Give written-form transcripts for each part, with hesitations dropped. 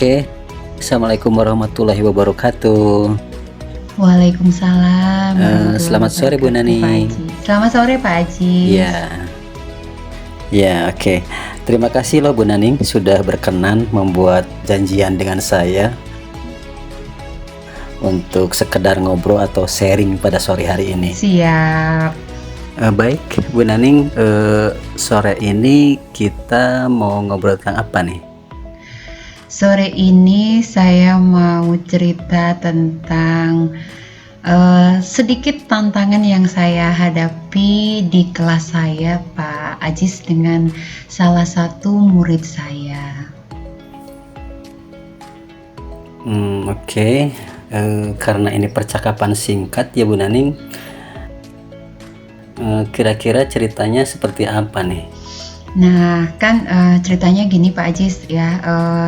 Oke, Assalamualaikum warahmatullahi wabarakatuh. Waalaikumsalam Selamat warahmatullahi sore Bu wabarakatuh, Nani. Pak Haji. Selamat sore Pak Haji. Ya, oke. Terima kasih loh Bu Naning sudah berkenan membuat janjian dengan saya untuk sekedar ngobrol atau sharing pada sore hari ini. Siap. Baik Bu Naning, sore ini kita mau ngobrol tentang apa nih? Sore ini saya mau cerita tentang sedikit tantangan yang saya hadapi di kelas saya Pak Ajis dengan salah satu murid saya. Oke. Karena ini percakapan singkat ya Bu Naning, kira-kira ceritanya seperti apa nih? Nah, kan ceritanya gini Pak Ajis ya,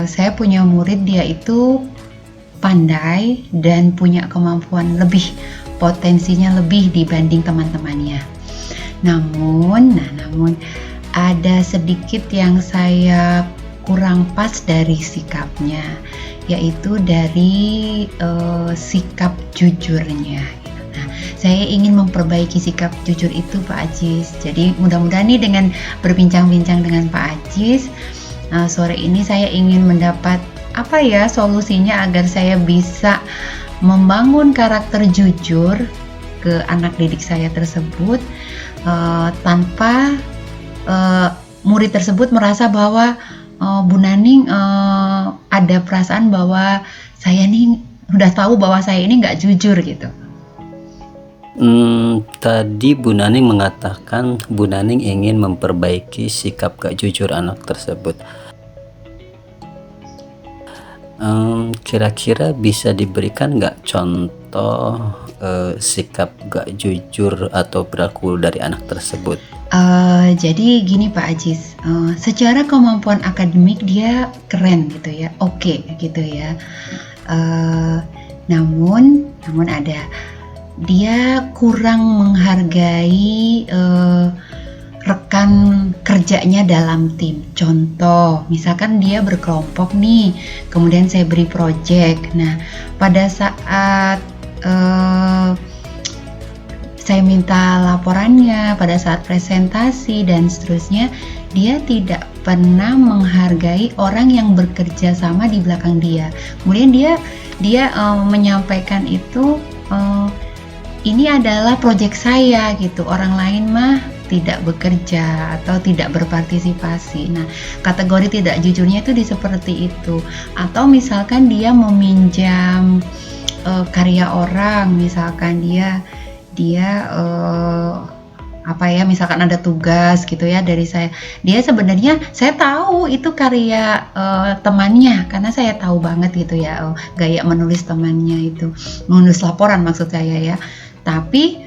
saya punya murid, dia itu pandai dan punya kemampuan lebih, potensinya lebih dibanding teman-temannya. Namun ada sedikit yang saya kurang pas dari sikapnya, yaitu dari sikap jujurnya. Nah, saya ingin memperbaiki sikap jujur itu Pak Ajis. Jadi mudah-mudahan nih dengan berbincang-bincang dengan Pak Ajis, sore ini saya ingin mendapat solusinya agar saya bisa membangun karakter jujur ke anak didik saya tersebut, tanpa murid tersebut merasa bahwa Bu Naning ada perasaan bahwa saya nih udah tahu bahwa saya ini nggak jujur gitu. Tadi Bu Naning mengatakan Bu Naning ingin memperbaiki sikap gak jujur anak tersebut. Kira-kira bisa diberikan nggak contoh sikap gak jujur atau perilaku dari anak tersebut? Jadi gini Pak Ajis, secara kemampuan akademik dia keren gitu ya, oke gitu ya. Namun dia kurang menghargai rekan kerjanya dalam tim. Contoh, misalkan dia berkelompok nih, kemudian saya beri project. Nah, pada saat saya minta laporannya, pada saat presentasi dan seterusnya, dia tidak pernah menghargai orang yang bekerja sama di belakang dia. Kemudian dia menyampaikan itu, ini adalah proyek saya gitu, orang lain mah tidak bekerja atau tidak berpartisipasi. Nah, kategori tidak jujurnya itu seperti itu. Atau misalkan dia meminjam karya orang, misalkan misalkan ada tugas gitu ya dari saya, dia sebenarnya saya tahu itu karya temannya, karena saya tahu banget gitu ya gaya menulis temannya itu, menulis laporan maksud saya ya. Tapi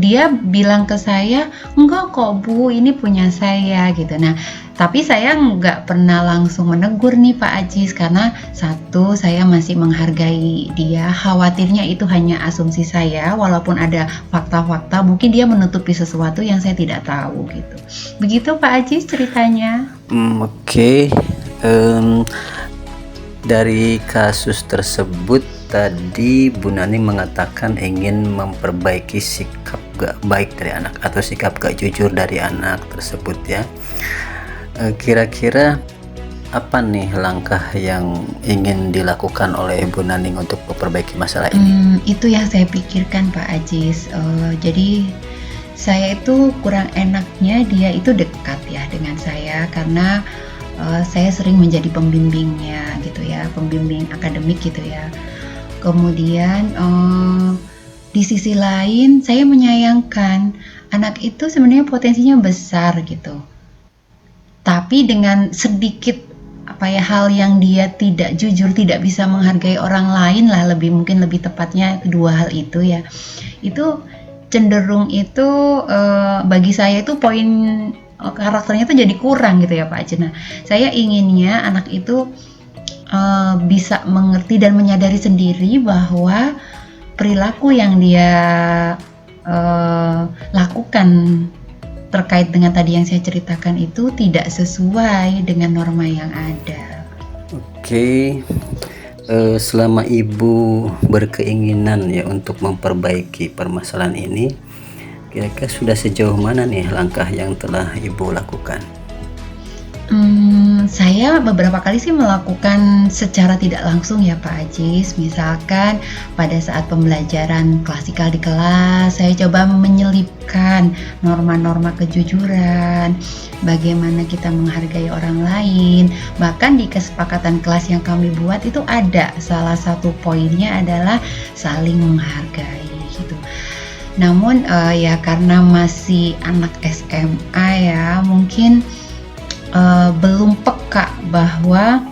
dia bilang ke saya, enggak kok Bu, ini punya saya gitu. Nah, tapi saya nggak pernah langsung menegur nih Pak Ajis, karena satu, saya masih menghargai dia, khawatirnya itu hanya asumsi saya, walaupun ada fakta-fakta mungkin dia menutupi sesuatu yang saya tidak tahu gitu. Begitu Pak Ajis ceritanya. Oke. Dari kasus tersebut tadi Bu Nani mengatakan ingin memperbaiki sikap gak baik dari anak atau sikap gak jujur dari anak tersebut ya. Kira-kira apa nih langkah yang ingin dilakukan oleh Bu Naning untuk memperbaiki masalah ini? Itu yang saya pikirkan Pak Ajis. Jadi saya itu kurang enaknya dia itu dekat ya dengan saya karena saya sering menjadi pembimbingnya gitu ya, pembimbing akademik gitu ya. Kemudian di sisi lain saya menyayangkan anak itu sebenarnya potensinya besar gitu. Tapi dengan sedikit hal yang dia tidak jujur, tidak bisa menghargai orang lain lah, mungkin lebih tepatnya kedua hal itu ya. Itu cenderung itu bagi saya itu poin karakternya itu jadi kurang gitu ya Pak Ajis. Nah, saya inginnya anak itu bisa mengerti dan menyadari sendiri bahwa perilaku yang dia lakukan terkait dengan tadi yang saya ceritakan itu tidak sesuai dengan norma yang ada. Oke, selama Ibu berkeinginan ya untuk memperbaiki permasalahan ini, kira-kira sudah sejauh mana nih langkah yang telah Ibu lakukan? Saya beberapa kali sih melakukan secara tidak langsung ya Pak Ajis. Misalkan pada saat pembelajaran klasikal di kelas, saya coba menyelipkan norma-norma kejujuran, bagaimana kita menghargai orang lain. Bahkan di kesepakatan kelas yang kami buat itu ada salah satu poinnya adalah saling menghargai gitu. Namun ya karena masih anak SMA ya, mungkin belum peka bahwa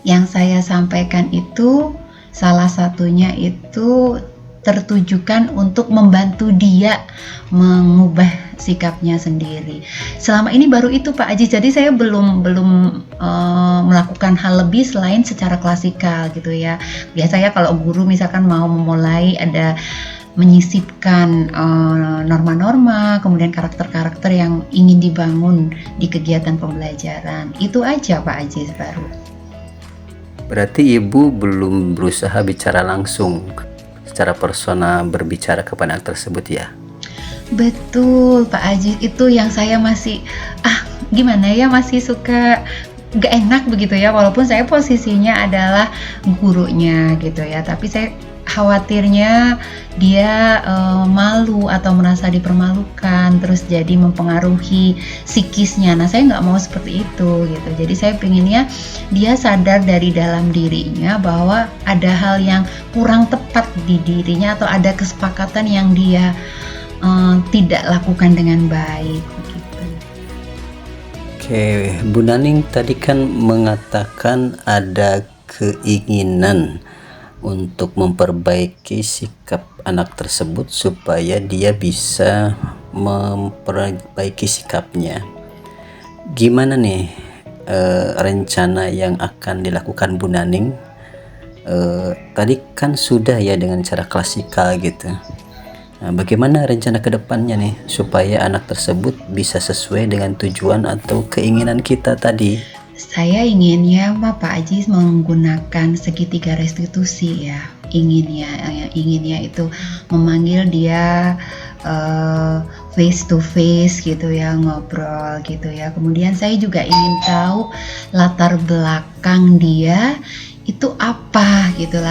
yang saya sampaikan itu salah satunya itu tertujukan untuk membantu dia mengubah sikapnya sendiri. Selama ini baru itu Pak Aji, jadi saya belum melakukan hal lebih selain secara klasikal gitu ya. Biasanya kalau guru misalkan mau memulai ada menyisipkan norma-norma, kemudian karakter-karakter yang ingin dibangun di kegiatan pembelajaran. Itu aja Pak Ajis baru. Berarti Ibu belum berusaha bicara langsung, secara personal berbicara kepada anak tersebut ya? Betul Pak Ajis, itu yang saya masih gimana ya, masih suka gak enak begitu ya, walaupun saya posisinya adalah gurunya gitu ya, tapi saya khawatirnya dia malu atau merasa dipermalukan, terus jadi mempengaruhi psikisnya. Nah, saya nggak mau seperti itu gitu. Jadi saya pinginnya dia sadar dari dalam dirinya bahwa ada hal yang kurang tepat di dirinya atau ada kesepakatan yang dia tidak lakukan dengan baik begitu. Oke, Bu Naning tadi kan mengatakan ada keinginan untuk memperbaiki sikap anak tersebut supaya dia bisa memperbaiki sikapnya. Gimana nih rencana yang akan dilakukan Bu Naning? Tadi kan sudah ya dengan cara klasikal gitu. Nah, bagaimana rencana kedepannya nih supaya anak tersebut bisa sesuai dengan tujuan atau keinginan kita tadi? Saya inginnya Pak Ajis menggunakan segitiga restitusi ya. Inginnya itu memanggil dia face to face gitu ya, ngobrol gitu ya. Kemudian saya juga ingin tahu latar belakang dia itu apa gitu,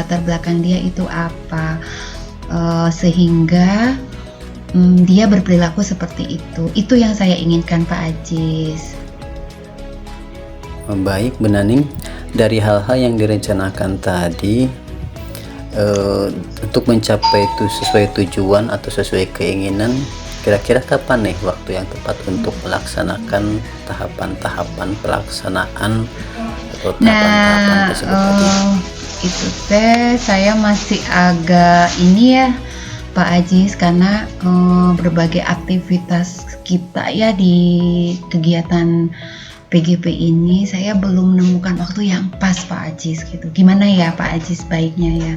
sehingga dia berperilaku seperti itu. Itu yang saya inginkan Pak Ajis. Baik Bu Naning, dari hal-hal yang direncanakan tadi untuk mencapai itu sesuai tujuan atau sesuai keinginan, kira-kira kapan nih waktu yang tepat untuk melaksanakan tahapan-tahapan pelaksanaan atau tahapan-tahapan tersebut tadi? Itu saya masih agak ini ya Pak Ajis, karena berbagai aktivitas kita ya di kegiatan PGP ini saya belum menemukan waktu yang pas Pak Ajis gitu. Gimana ya Pak Ajis baiknya ya?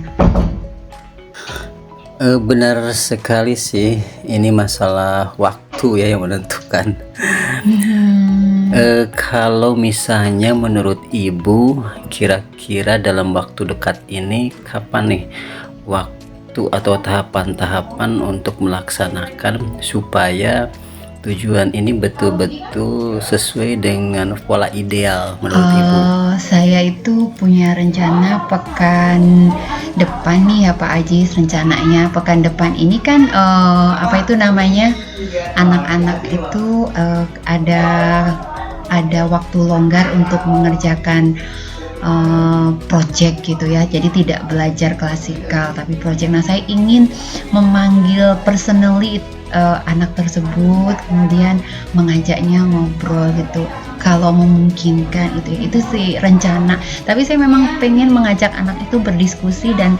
Benar sekali sih, ini masalah waktu ya yang menentukan. Kalau misalnya menurut Ibu, kira-kira dalam waktu dekat ini kapan nih waktu waktu atau tahapan-tahapan untuk melaksanakan supaya tujuan ini betul-betul sesuai dengan pola ideal menurut Ibu? Saya itu punya rencana pekan depan nih ya Pak Ajis, rencananya pekan depan ini kan apa itu namanya, anak-anak itu ada waktu longgar untuk mengerjakan project gitu ya, jadi tidak belajar klasikal tapi project. Nah, saya ingin memanggil personally anak tersebut, kemudian mengajaknya ngobrol gitu kalau memungkinkan. Itu sih rencana, tapi saya memang pengen mengajak anak itu berdiskusi dan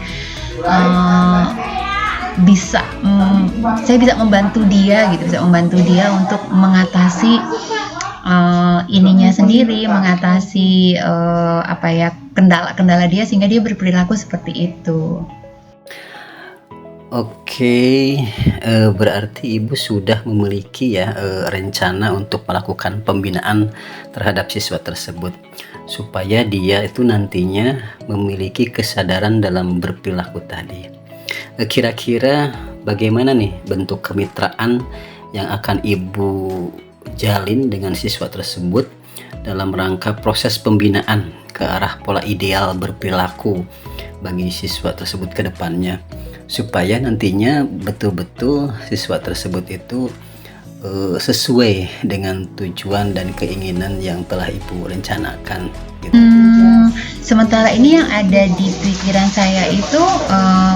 saya bisa membantu dia gitu, bisa membantu dia untuk mengatasi ininya sendiri, mengatasi kendala-kendala dia sehingga dia berperilaku seperti itu. Oke, berarti Ibu sudah memiliki ya rencana untuk melakukan pembinaan terhadap siswa tersebut supaya dia itu nantinya memiliki kesadaran dalam berperilaku tadi. Kira-kira bagaimana nih bentuk kemitraan yang akan Ibu jalin dengan siswa tersebut dalam rangka proses pembinaan ke arah pola ideal berperilaku bagi siswa tersebut ke depannya, supaya nantinya betul-betul siswa tersebut itu sesuai dengan tujuan dan keinginan yang telah Ibu rencanakan gitu. Sementara ini yang ada di pikiran saya itu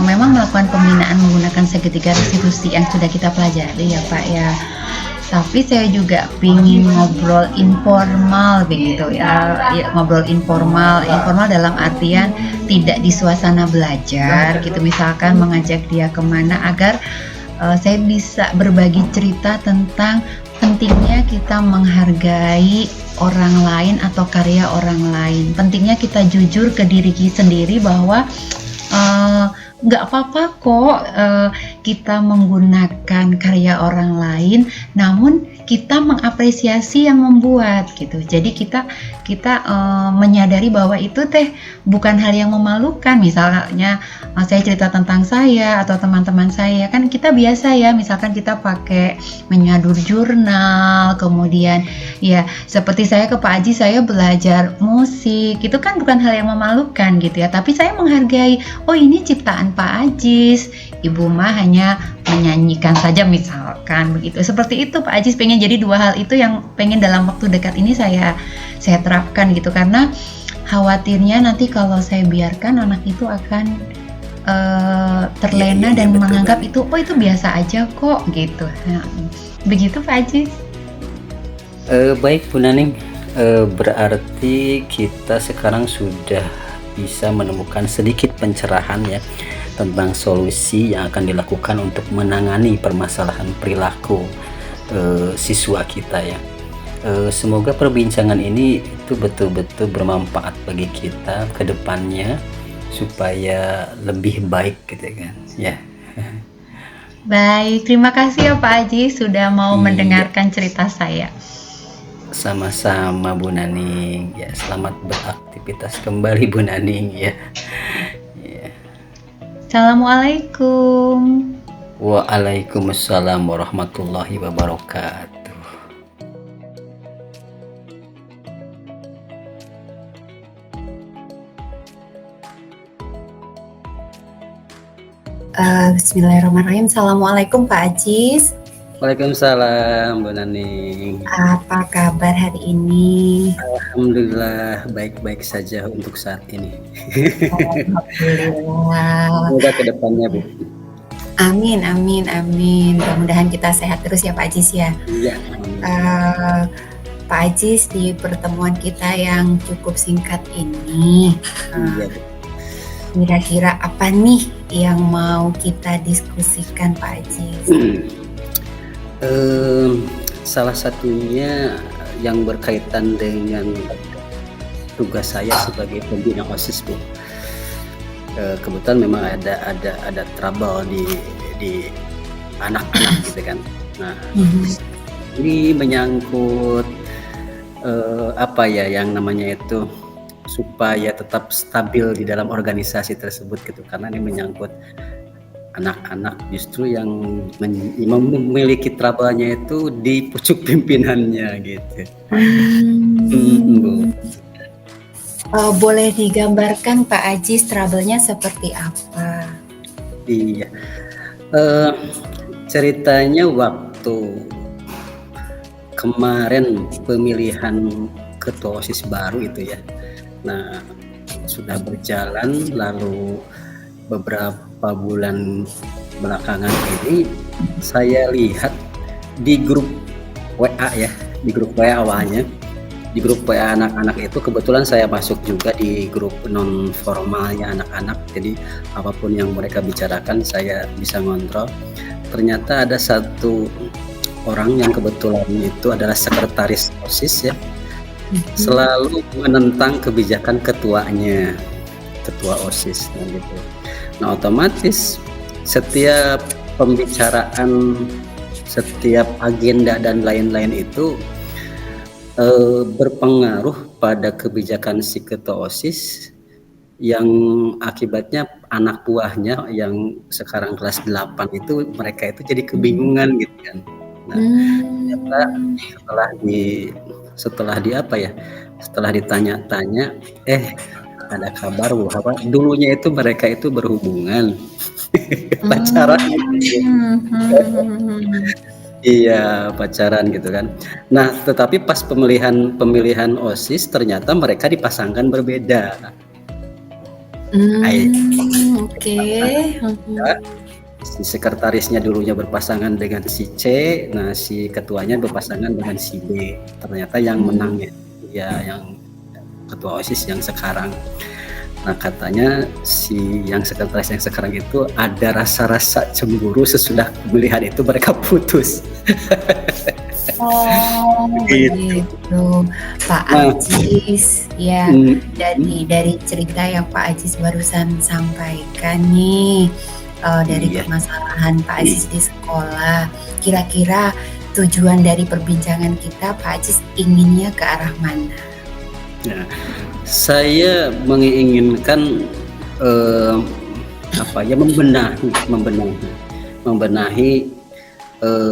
memang melakukan pembinaan menggunakan segitiga restitusi yang sudah kita pelajari ya Pak ya. Tapi saya juga ingin ngobrol informal begitu ya, ngobrol informal dalam artian tidak di suasana belajar gitu, misalkan mengajak dia kemana agar saya bisa berbagi cerita tentang pentingnya kita menghargai orang lain atau karya orang lain, pentingnya kita jujur ke diri sendiri bahwa nggak apa-apa kok kita menggunakan karya orang lain, namun kita mengapresiasi yang membuat gitu. Jadi kita menyadari bahwa itu bukan hal yang memalukan. Misalnya saya cerita tentang saya atau teman-teman saya, kan kita biasa ya, misalkan kita pakai menyadur jurnal, kemudian ya seperti saya ke Pak Aji, saya belajar musik, itu kan bukan hal yang memalukan gitu ya, tapi saya menghargai, oh ini ciptaan Pak Ajis, Ibu mah hanya menyanyikan saja misalkan begitu. Seperti itu Pak Ajis pengen, jadi dua hal itu yang pengen dalam waktu dekat ini saya terapkan gitu, karena khawatirnya nanti kalau saya biarkan anak itu akan terlena dan betul menganggap banget. itu itu biasa aja kok gitu. Nah, begitu Pak Ajis. Baik Bu Naning, berarti kita sekarang sudah bisa menemukan sedikit pencerahan ya tentang solusi yang akan dilakukan untuk menangani permasalahan perilaku siswa kita ya. Semoga perbincangan ini itu betul-betul bermanfaat bagi kita ke depannya supaya lebih baik gitu kan ya. Baik, terima kasih ya Pak Aji sudah mau Iya. mendengarkan cerita saya. Sama-sama Bu Naning ya, selamat beraktivitas kembali Bu Naning ya. Assalamualaikum. Waalaikumsalam warahmatullahi wabarakatuh. Bismillahirrahmanirrahim. Assalamualaikum Pak Ajis. Waalaikumsalam Bu Naning. Apa kabar hari ini? Alhamdulillah baik-baik saja untuk saat ini. Alhamdulillah. Semoga ke depannya Bu. Amin, amin, amin. Mudah-mudahan kita sehat terus ya Pak Ajis ya. Iya. Pak Ajis, di pertemuan kita yang cukup singkat ini, Iya. kira-kira apa nih yang mau kita diskusikan Pak Ajis? Salah satunya yang berkaitan dengan tugas saya sebagai pembina OSIS Bu. Kebetulan memang ada trouble di anak-anak gitu kan. Nah, ini menyangkut apa ya yang namanya itu supaya tetap stabil di dalam organisasi tersebut gitu, karena ini menyangkut anak-anak justru yang memiliki trouble-nya itu di pucuk pimpinannya gitu. Bu. Boleh digambarkan Pak Ajis trouble-nya seperti apa? Iya. Ceritanya waktu kemarin pemilihan ketua OSIS baru itu ya. Nah, sudah berjalan, lalu beberapa bulan belakangan ini saya lihat di grup WA ya, di grup WA awalnya, di grup WA anak-anak itu kebetulan saya masuk juga di grup non formalnya anak-anak, jadi apapun yang mereka bicarakan saya bisa ngontrol. Ternyata ada satu orang yang kebetulan itu adalah sekretaris OSIS ya, selalu menentang kebijakan ketuanya, ketua OSIS gitu. Nah, otomatis setiap pembicaraan, setiap agenda dan lain-lain itu berpengaruh pada kebijakan si ketua OSIS, yang akibatnya anak buahnya yang sekarang kelas 8 itu mereka itu jadi kebingungan gitu kan. Nah, ternyata setelah ditanya-tanya, ada kabar bahwa dulunya itu mereka itu berhubungan pacaran gitu. Iya, pacaran gitu kan. Nah, tetapi pas pemilihan OSIS ternyata mereka dipasangkan berbeda. Oke. Si sekretarisnya dulunya berpasangan dengan si C, nah si ketuanya berpasangan dengan si B. Ternyata yang menangnya ya yang ketua OSIS yang sekarang. Nah, katanya si yang sekretaris yang sekarang itu ada rasa-rasa cemburu sesudah pemilihan itu mereka putus. Oh, gitu. Pak Ajis, ya dari cerita yang Pak Ajis barusan sampaikan nih, dari permasalahan Pak Ajis di sekolah, kira-kira tujuan dari perbincangan kita Pak Ajis inginnya ke arah mana? Nah, saya menginginkan membenahi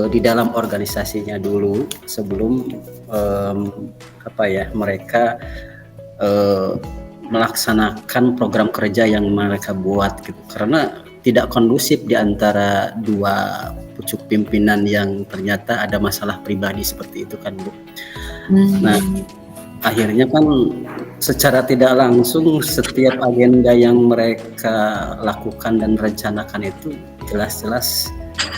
di dalam organisasinya dulu sebelum mereka melaksanakan program kerja yang mereka buat gitu, karena tidak kondusif di antara dua pucuk pimpinan yang ternyata ada masalah pribadi seperti itu kan Bu. Nah, akhirnya kan secara tidak langsung setiap agenda yang mereka lakukan dan rencanakan itu jelas-jelas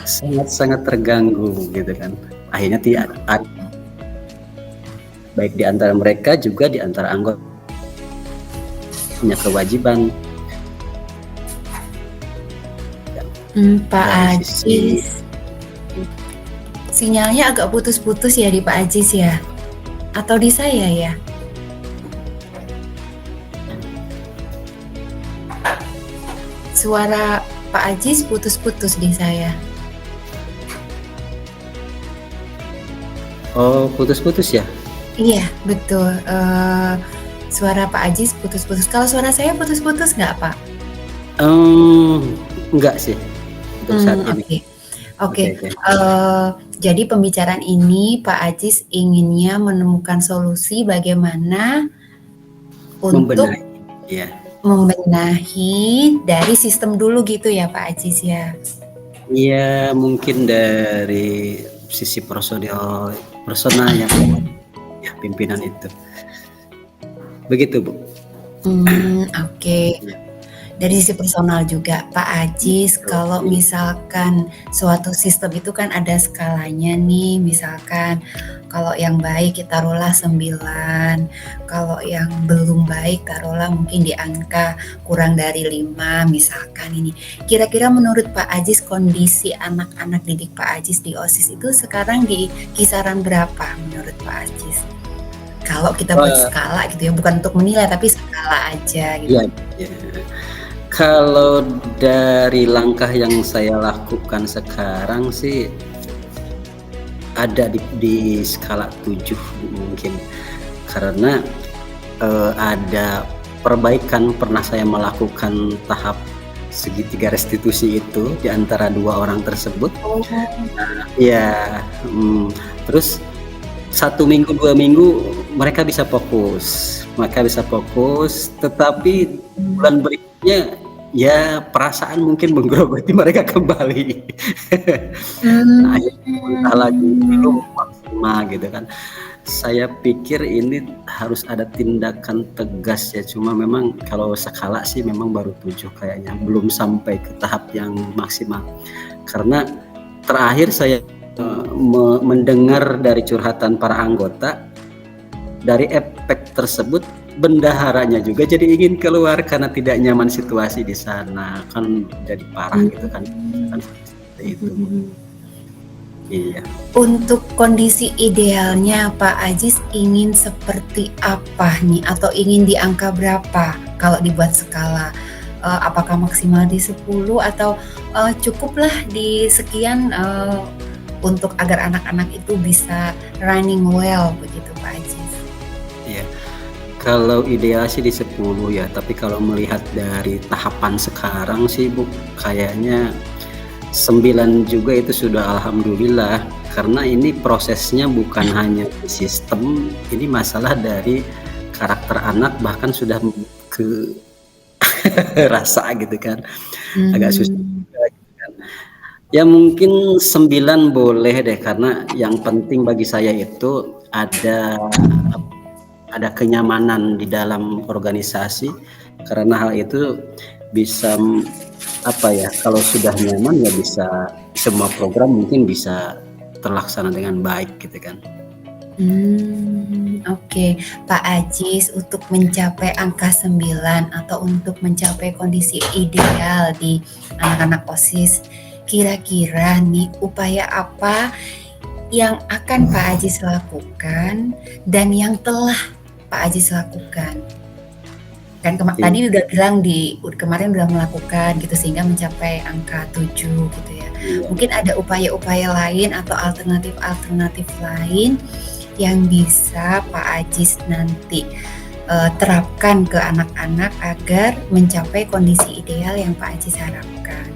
sangat-sangat terganggu gitu kan. Akhirnya tidak ada, baik di antara mereka juga di antara anggota, punya kewajiban. Pak Ajis, sinyalnya agak putus-putus ya di Pak Ajis ya? Atau di saya ya? Suara Pak Ajis putus-putus di saya. Oh, putus-putus ya? Iya, betul. Suara Pak Ajis putus-putus. Kalau suara saya putus-putus nggak, Pak? Enggak sih. Untuk saat ini. Oke. Jadi pembicaraan ini Pak Ajis inginnya menemukan solusi bagaimana untuk membenahi dari sistem dulu gitu ya Pak Ajis ya? Iya, mungkin dari sisi personalnya ya pimpinan itu. Begitu Bu. Oke. Dari sisi personal juga Pak Ajis, kalau misalkan suatu sistem itu kan ada skalanya nih, misalkan kalau yang baik kita taruhlah 9, kalau yang belum baik taruhlah mungkin di angka kurang dari 5 misalkan ini. Kira-kira menurut Pak Ajis kondisi anak-anak didik Pak Ajis di OSIS itu sekarang di kisaran berapa menurut Pak Ajis? Kalau kita buat skala gitu ya, bukan untuk menilai tapi skala aja gitu. Iya. Kalau dari langkah yang saya lakukan sekarang sih ada di skala 7 mungkin, karena ada perbaikan, pernah saya melakukan tahap segitiga restitusi itu di antara dua orang tersebut. Oh. Ya, terus 1 minggu 2 minggu mereka bisa fokus, tetapi bulan berikutnya ya perasaan mungkin menggerogoti mereka kembali. Nah, akhirnya entah lagi belum maksimal gitu kan. Saya pikir ini harus ada tindakan tegas ya, cuma memang kalau skala sih memang baru 7 kayaknya, belum sampai ke tahap yang maksimal. Karena terakhir saya mendengar dari curhatan para anggota, dari efek tersebut bendaharanya juga jadi ingin keluar karena tidak nyaman situasi di sana, kan jadi parah gitu kan seperti itu. Iya. Untuk kondisi idealnya Pak Ajis ingin seperti apa nih, atau ingin di angka berapa kalau dibuat skala? Apakah maksimal di 10 atau cukuplah di sekian untuk agar anak-anak itu bisa running well begitu Pak Ajis? Iya. Kalau ideal sih di 10 ya, tapi kalau melihat dari tahapan sekarang sih Bu, kayaknya 9 juga itu sudah alhamdulillah, karena ini prosesnya bukan hanya di sistem, ini masalah dari karakter anak, bahkan sudah ke rasa gitu kan, agak susah juga gitu kan. Ya mungkin 9 boleh deh, karena yang penting bagi saya itu ada kenyamanan di dalam organisasi, karena hal itu bisa kalau sudah nyaman ya bisa semua program mungkin bisa terlaksana dengan baik gitu kan. Oke. Pak Ajis, untuk mencapai angka 9 atau untuk mencapai kondisi ideal di anak-anak OSIS, kira-kira nih upaya apa yang akan Pak Ajis lakukan dan yang telah Pak Ajis lakukan? Kan tadi udah bilang kemarin udah melakukan gitu sehingga mencapai angka 7 gitu ya. Mungkin ada upaya-upaya lain atau alternatif lain yang bisa Pak Ajis nanti terapkan ke anak-anak agar mencapai kondisi ideal yang Pak Ajis harapkan.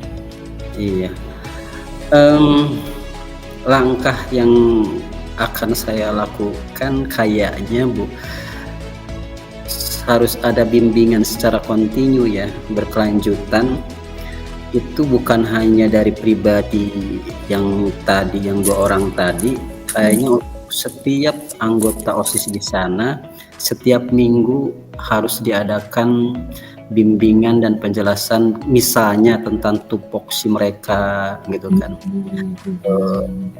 Iya. Langkah yang akan saya lakukan kayaknya Bu, harus ada bimbingan secara kontinu ya, berkelanjutan. Itu bukan hanya dari pribadi yang 2 orang tadi, kayaknya setiap anggota OSIS di sana setiap minggu harus diadakan bimbingan dan penjelasan, misalnya tentang tupoksi mereka gitu kan,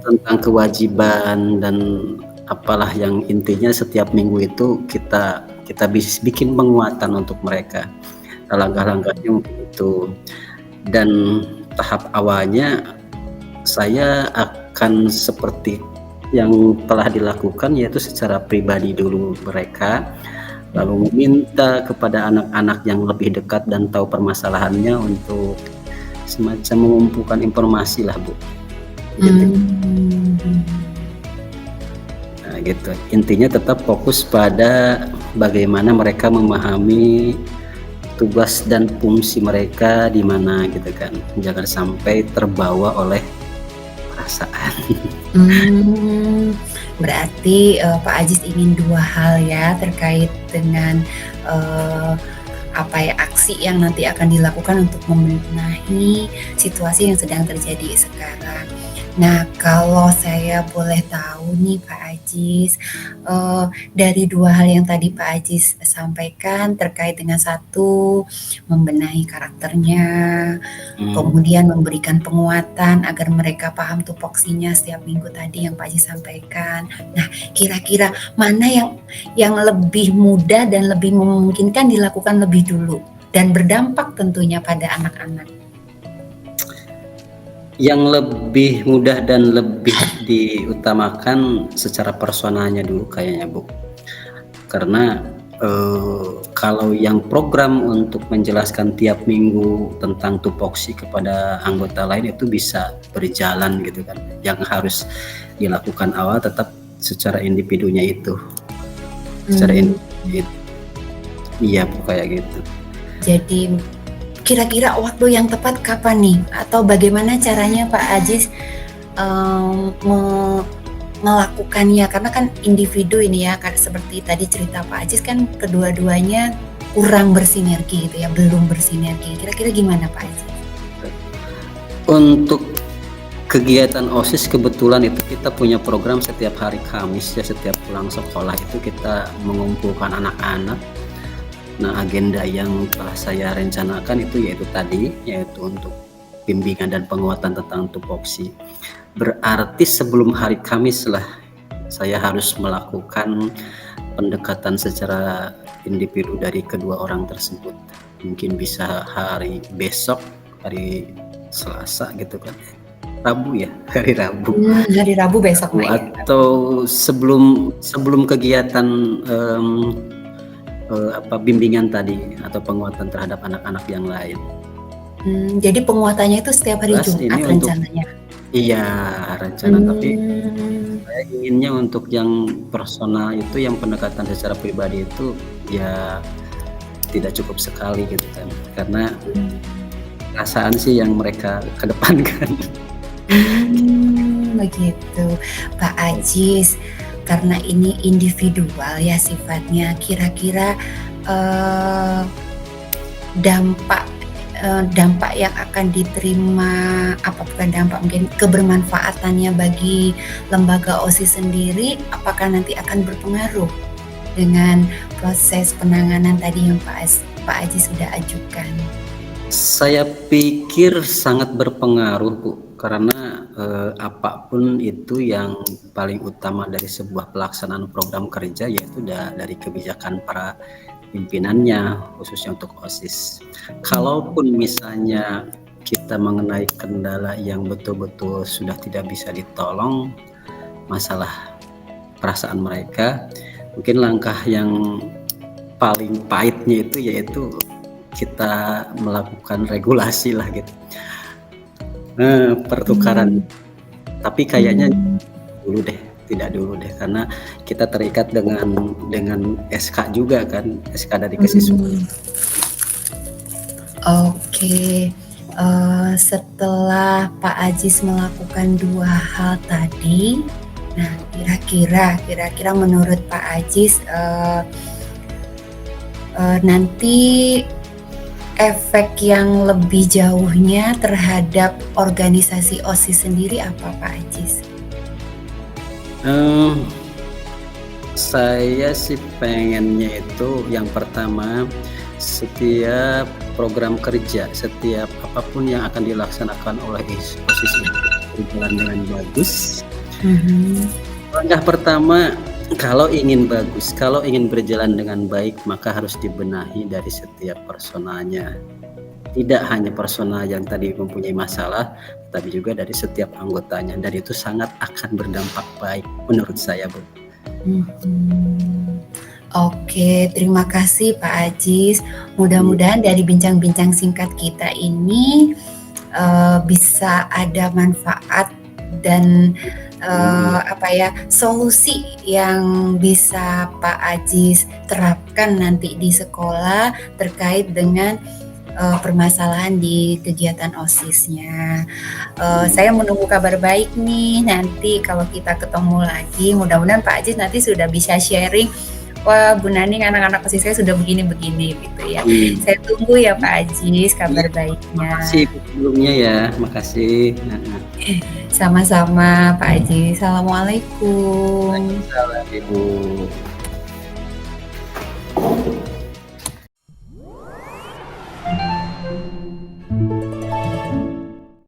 tentang kewajiban dan apalah, yang intinya setiap minggu itu kita bikin penguatan untuk mereka. Langkah-langkahnya mungkin itu, dan tahap awalnya saya akan seperti yang telah dilakukan, yaitu secara pribadi dulu mereka, lalu meminta kepada anak-anak yang lebih dekat dan tahu permasalahannya untuk semacam mengumpulkan informasi lah Bu gitu. Nah gitu, intinya tetap fokus pada bagaimana mereka memahami tugas dan fungsi mereka di mana gitu kan, jangan sampai terbawa oleh perasaan. Berarti Pak Ajis ingin 2 hal ya terkait dengan aksi yang nanti akan dilakukan untuk membenahi situasi yang sedang terjadi sekarang. Nah, kalau saya boleh tahu nih Pak Ajis, dari 2 hal yang tadi Pak Ajis sampaikan terkait dengan 1, membenahi karakternya, kemudian memberikan penguatan agar mereka paham tupoksinya setiap minggu tadi yang Pak Ajis sampaikan. Nah, kira-kira mana yang lebih mudah dan lebih memungkinkan dilakukan lebih dulu dan berdampak tentunya pada anak-anak? Yang lebih mudah dan lebih diutamakan secara personalnya dulu kayaknya Bu, karena kalau yang program untuk menjelaskan tiap minggu tentang tupoksi kepada anggota lain itu bisa berjalan gitu kan, yang harus dilakukan awal tetap secara individunya itu, secara individu. Iya Bu, kayak gitu. Jadi kira-kira waktu yang tepat kapan nih? Atau bagaimana caranya Pak Ajis melakukannya? Karena kan individu ini ya, seperti tadi cerita Pak Ajis kan kedua-duanya kurang bersinergi gitu ya, belum bersinergi. Kira-kira gimana Pak Ajis? Untuk kegiatan OSIS kebetulan itu kita punya program setiap hari Kamis ya, setiap pulang sekolah itu kita mengumpulkan anak-anak. Nah, agenda yang telah saya rencanakan itu yaitu untuk bimbingan dan penguatan tentang tupoksi. Berarti sebelum hari Kamis lah saya harus melakukan pendekatan secara individu dari kedua orang tersebut. Mungkin bisa hari besok, hari Selasa gitu kan. Rabu ya, hari Rabu. Hari Rabu besok Pak ya? Atau sebelum kegiatan bimbingan tadi atau penguatan terhadap anak-anak yang lain. Jadi penguatannya itu setiap hari Jumat rencananya? Iya, rencana, tapi saya inginnya untuk yang personal itu, yang pendekatan secara pribadi itu ya tidak cukup sekali gitu kan, karena perasaan sih yang mereka kedepankan. Begitu Pak Ajis, karena ini individual ya sifatnya, kira-kira dampak yang akan diterima, mungkin kebermanfaatannya bagi lembaga OSIS sendiri, apakah nanti akan berpengaruh dengan proses penanganan tadi yang Pak Ajis sudah ajukan? Saya pikir sangat berpengaruh Bu, karena apapun itu yang paling utama dari sebuah pelaksanaan program kerja yaitu dari kebijakan para pimpinannya, khususnya untuk OSIS. Kalaupun misalnya kita mengenai kendala yang betul-betul sudah tidak bisa ditolong, masalah perasaan mereka, mungkin langkah yang paling pahitnya itu yaitu kita melakukan regulasi lah gitu, pertukaran. Tapi kayaknya tidak dulu deh, karena kita terikat dengan SK juga kan, SK dari kesiswaan. Oke, setelah Pak Ajis melakukan dua hal tadi, nah kira-kira menurut Pak Ajis nanti efek yang lebih jauhnya terhadap organisasi OSIS sendiri apa Pak Ajis? Saya sih pengennya itu yang pertama, setiap program kerja, setiap apapun yang akan dilaksanakan oleh OSIS itu berjalan dengan bagus. Langkah pertama, kalau ingin bagus, kalau ingin berjalan dengan baik, maka harus dibenahi dari setiap personalnya. Tidak hanya personal yang tadi mempunyai masalah, tapi juga dari setiap anggotanya, dan itu sangat akan berdampak baik menurut saya Bu. Oke, terima kasih Pak Ajis. Mudah-mudahan dari bincang-bincang singkat kita ini bisa ada manfaat dan solusi yang bisa Pak Ajis terapkan nanti di sekolah terkait dengan permasalahan di kegiatan OSIS-nya. Saya menunggu kabar baik nih nanti kalau kita ketemu lagi. Mudah-mudahan Pak Ajis nanti sudah bisa sharing, wah Bu Naning, anak-anak OSIS saya sudah begini-begini gitu ya. Saya tunggu ya Pak Ajis kabar baiknya. Makasih sebelumnya ya, makasih. Sama-sama Pak Ajis. Assalamualaikum. Waalaikumsalam Ibu.